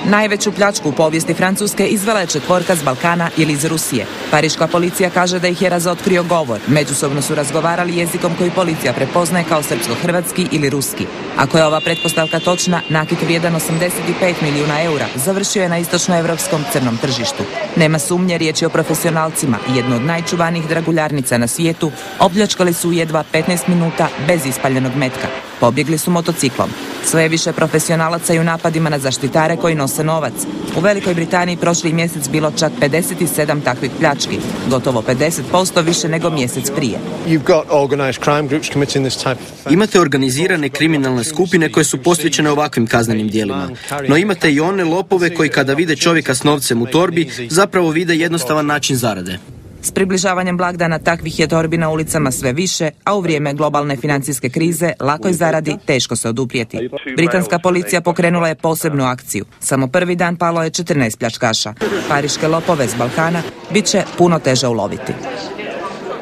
Najveću pljačku u povijesti Francuske izvela je četvorka s Balkana ili iz Rusije. Pariška policija kaže da ih je razotkrio govor. Međusobno su razgovarali jezikom koji policija prepoznaje kao srpsko-hrvatski ili ruski. Ako je ova pretpostavka točna, nakit vrijedan 85 milijuna eura završio je na istočnoevropskom crnom tržištu. Nema sumnje, riječ je o profesionalcima i jednu od najčuvanijih draguljarnica na svijetu opljačkali su jedva 15 minuta bez ispaljenog metka. Pobjegli su motociklom. Sve više profesionalaca i u napadima na zaštitare koji nose novac. U Velikoj Britaniji prošli mjesec bilo čak 57 takvih pljački, gotovo 50% više nego mjesec prije. Imate organizirane kriminalne skupine koje su posvećene ovakvim kaznenim djelima. No imate i one lopove koji kada vide čovjeka s novcem u torbi zapravo vide jednostavan način zarade. S približavanjem blagdana takvih je torbi na ulicama sve više, a u vrijeme globalne financijske krize lakoj zaradi teško se oduprijeti. Britanska policija pokrenula je posebnu akciju. Samo prvi dan palo je 14 pljačkaša. Pariške lopove s Balkana bit će puno teže uloviti.